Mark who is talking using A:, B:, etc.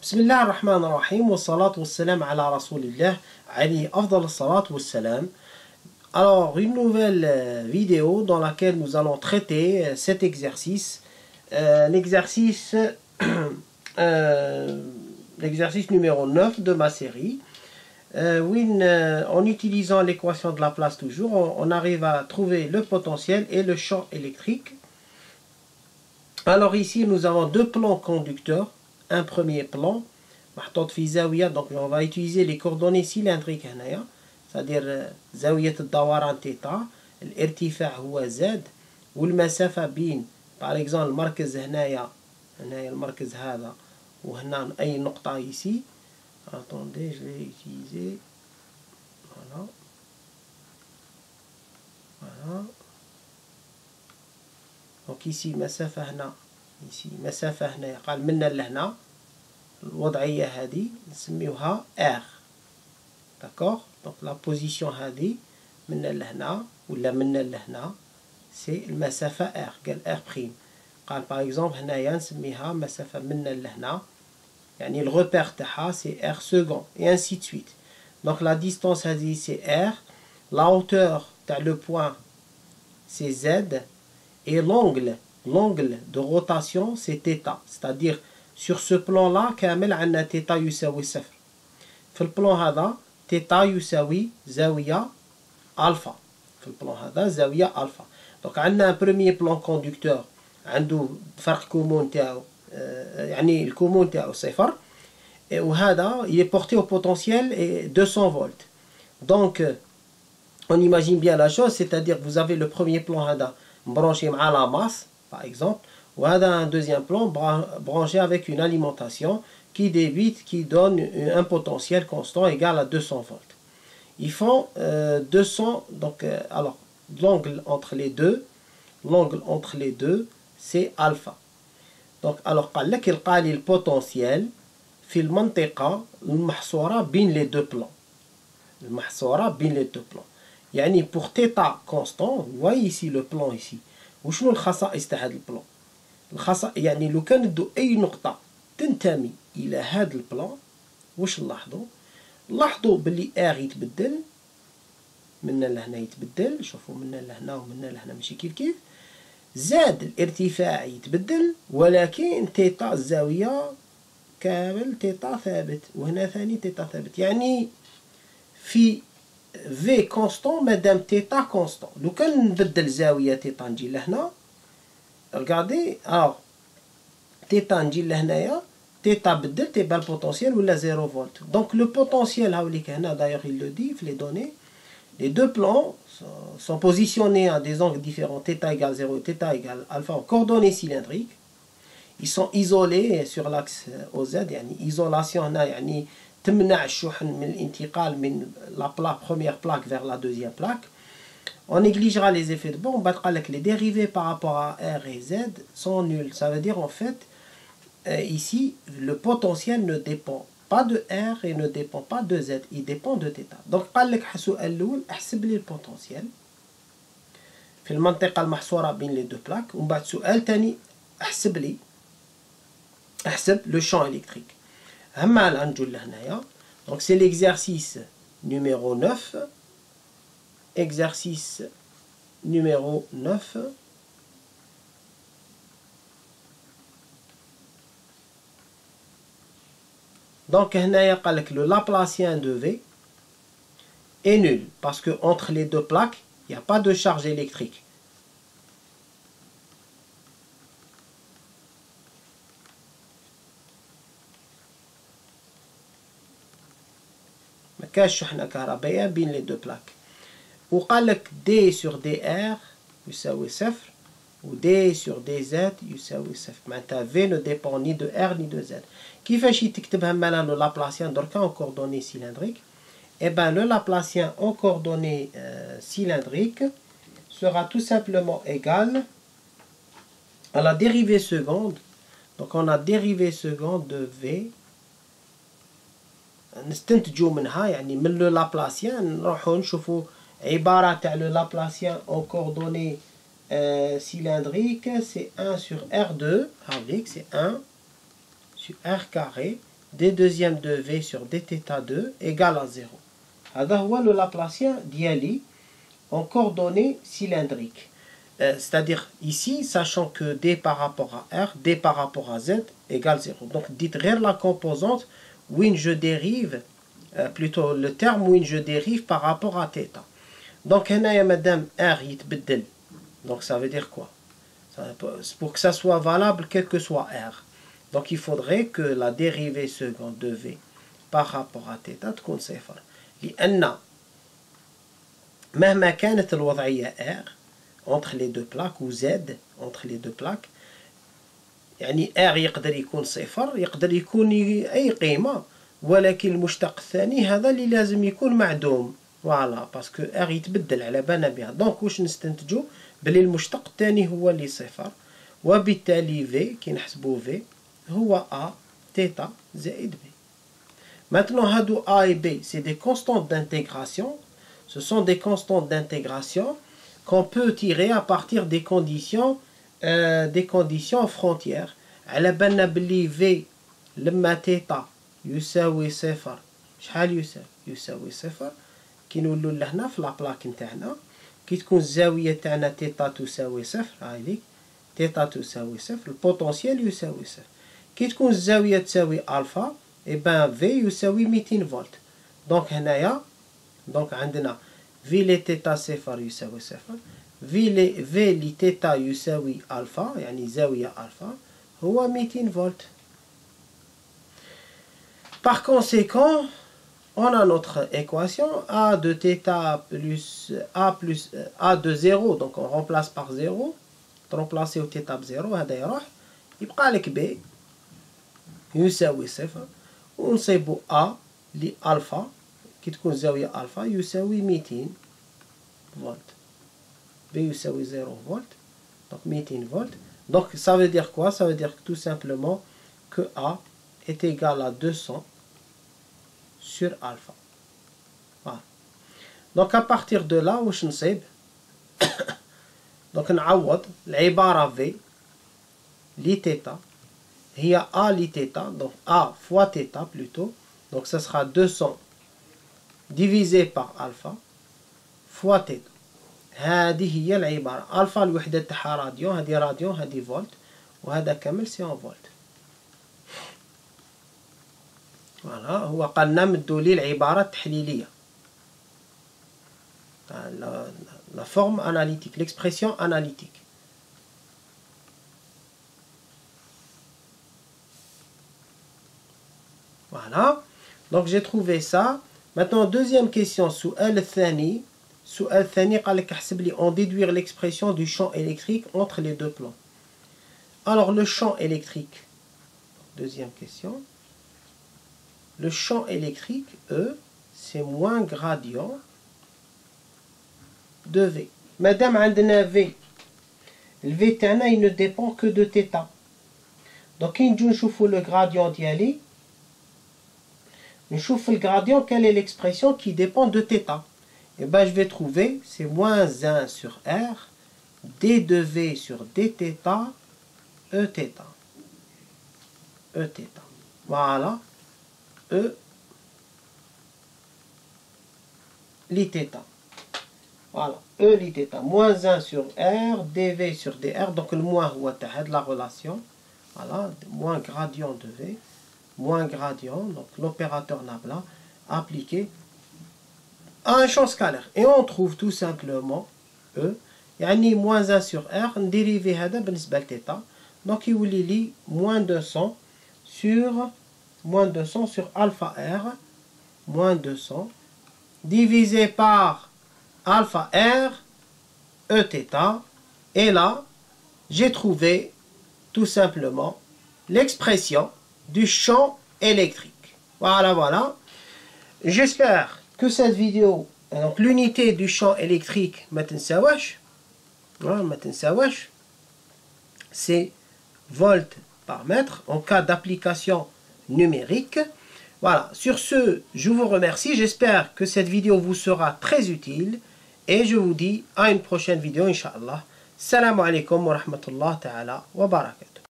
A: بسم الله الرحمن الرحيم والصلاة والسلام على رسول الله عليه أفضل الصلاة والسلام. Alors, une nouvelle vidéo dans laquelle nous allons traiter cet exercice, l'exercice numéro 9 de ma série, où en utilisant l'équation de Laplace toujours, on arrive à trouver le potentiel et le champ électrique. Alors ici, nous avons deux plans conducteurs. Un premier plan, donc on va utiliser les coordonnées cylindriques, c'est-à-dire زاوية الدوران θ, الارتفاع هو Z, والمسافة بين par exemple المركز هنايا المركز هذا وهنا أي نقطة ici. Attendez, je vais utiliser voilà. Donc ici مسافة هنا ici مسافة هنا قال منا لهنا الوضعية هذه نسميوها R. D'accord? Donc la position هذه منا لهنا ولا منا لهنا c'est المسافة R. قال R'. قال par exemple هنايا نسميها مسافة منا لهنا يعني الرepère تاعها c'est R second et ainsi de suite. Donc la distance هذه c'est R, la hauteur تاع le point c'est Z et l'angle de rotation c'est θ. C'est-à-dire sur ce plan-là كامل عندنا θ يساوي صفر. في البلان هذا θ يساوي زاوية ألفا. في البلان هذا زاوية ألفا. Donc عندنا un premier plan conducteur عنده فرق كومون تاعو يعني الكومون تاعو صفر. وهذا il est porté au potentiel 200 volts. Donc on imagine bien la chose, c'est-à-dire que vous avez le premier plan هذا branché à la masse par exemple, ou un deuxième plan branché avec une alimentation qui débite, qui donne un potentiel constant égal à 200 volts. Ils font 200, donc alors l'angle entre les deux c'est alpha. Donc alors قال لك يلقى لي البوتنسيال في المنطقة المحصورة بين les deux plans. المحصورة بين les deux plans. يعني pour θ constant, vous voyez ici le plan ici. وشنو الخصائص تاع هذا البلان؟ الخصائص يعني لو كان ندو اي نقطة تنتمي الى هذا البلان واش نلاحظوا؟ نلاحظوا باللي ار يتبدل منا لهنا يتبدل، شوفوا منا لهنا ومنا لهنا ماشي كيف زاد الارتفاع يتبدل ولكن θ الزاوية كامل θ ثابت وهنا ثاني θ ثابت. يعني في في كونستون مادام θ كونستون. لو كان نبدل زاوية θ نجي لهنا regardez alors θ نجي لهنايا θ بدلت يبقى البوتنسيال ولا 0 فولت. دونك لو بوتنسيال هاوليك هنا d'ailleurs il le dit في les données. Les deux plans sont positionnés à des angles différents, θ égale 0 et θ égale alpha en coordonnées cylindriques. Ils sont isolés sur l'axe OZ. يعني isolation هنا يعني تمنع الشحن من الانتقال من la première plaque vers la deuxième plaque. On négligera les effets de bord. Les dérivés par rapport à R et Z sont nuls. Ça veut dire en fait, ici, le potentiel ne dépend pas de R et ne dépend pas de Z. Il dépend de θ. Donc, السؤال الأول احسب لي البوتنسيال في المنطقة المحصورة بين les deux plaques. ومن بعد سؤال ثاني احسب le champ électrique. Donc c'est l'exercice numéro 9. Exercice numéro 9. Donc le Laplacien de V est nul parce que entre les deux plaques, il n'y a pas de charge électrique. كاش شحنة كهربائية بين les deux plaques. وقال لك D sur dr يساوي صفر و D sur dz يساوي صفر. معناتها V ne dépend ni de R ni de Z. كيفاش تكتبها مالا le Laplacien دركا en coordonnées cylindriques؟ Eh ben le Laplacien en coordonnées cylindriques sera tout simplement égal à la dérivée seconde. Donc on a dérivée seconde de V. نستنتجوا منها يعني من لو لابلاسيان نروحوا نشوفوا عبارة تاع لو لابلاسيان en coordonnées cylindriques c'est 1 sur R2 avec c'est 1 sur R carré d deuxième de V sur dθ2 égale à 0. هذا هو le Laplacien ديالي en coordonnées cylindriques. C'est-à-dire ici, sachant que d par rapport à r, d par rapport à z égale 0. Donc dites غير la composante où je dérive, plutôt le terme où je dérive par rapport à θ. Donc هنايا madame r يتبدل. Donc ça veut dire quoi? Pour que ça soit valable quel que soit r. Donc il faudrait que la dérivée seconde de v par rapport à θ تكون صفر. لأن مهما كانت الوضعية r entre les deux plaques ou z entre les deux plaques يعني r يقدر يكون صفر يقدر يكون أي قيمة ولكن المشتق الثاني هذا اللي لازم يكون معدوم. فوالا باسكو r يتبدل على بالنا بها. دونك واش نستنتجو بلي المشتق الثاني هو اللي صفر وبالتالي v كي نحسبو v هو a θ زائد b. Maintenant هادو a et b c'est des constantes d'intégration. Ce sont des constantes d'intégration qu'on peut tirer à partir des conditions frontières. على بالنا بلي v لما θ يساوي صفر شحال يساوي صفر كي نولوا لهنا في لابلاك نتاعنا كي تكون الزاويه تاعنا θ تساوي صفر هاي θ تساوي صفر البوتنسيال يساوي صفر. كي تكون الزاويه تساوي الفا اي بان في يساوي 200 فولت. دونك هنايا دونك عندنا في لي θ صفر يساوي صفر في لي θ يساوي الفا يعني زاويه الفا هو 200 فولت. Par conséquent, on a notre équation a de θ plus a de 0, donc on remplace par 0, remplacer au θ ب 0 هذا يروح يبقى لك b يساوي صفر ونصيبو a لألفا كي تكون زاوية ألفا يساوي 200 فولت. b يساوي 0 فولت donc 200 volts. Donc ça veut dire quoi? Ça veut dire tout simplement que a est égal à 200 sur alpha. Voilà. Donc à partir de là واش نصيب donc نعوض العبارة v لي θ هي a لي θ donc a fois θ plutôt donc ça sera 200 divisé par alpha fois θ. هذه هي العبارة. الفا الوحدة تاعها راديو هذه راديو هذه فولت وهذا كامل سي ان فولت. فوالا هو قالنا مدوا لي العبارة التحليلية la forme analytique l'expression analytique. Voilà donc j'ai trouvé ça. Maintenant deuxième question سؤال الثاني. السؤال الثاني قال لك احسب لي en déduire l'expression du champ électrique entre les deux plans. Alors le champ électrique, deuxième question, le champ électrique E c'est moins gradient de V. Madame عندنا V le V تاعنا il ne dépend que de θ. donc كي نجو نشوفو le gradient ديالي نشوف le gradient quelle est l'expression qui dépend de θ. Et ben je vais trouver, c'est moins 1 sur R, d de V sur dθ, Eθ. Eθ. Voilà. E l'Iθ. Voilà. E l'Iθ. Moins 1 sur R, dV sur dr. Donc le moins هو تاع la relation. Voilà. Moins gradient de V. Moins gradient. Donc l'opérateur nabla appliqué à un champ scalaire. Et on trouve tout simplement E. يعني moins 1 sur R. Dérivé هذا بالنسبة لθ. Donc il يولي لي moins 200 sur alpha R. Moins 200 divisé par alpha R Eθ. Et là, j'ai trouvé tout simplement l'expression du champ électrique. Voilà, voilà. J'espère que cette vidéo, donc l'unité du champ électrique, ما تنساوش c'est volts par mètre en cas d'application numérique. Voilà, sur ce, je vous remercie. J'espère que cette vidéo vous sera très utile et je vous dis à une prochaine vidéo, Inch'Allah. Salam alaikum wa rahmatullah ta'ala wa barakatuh.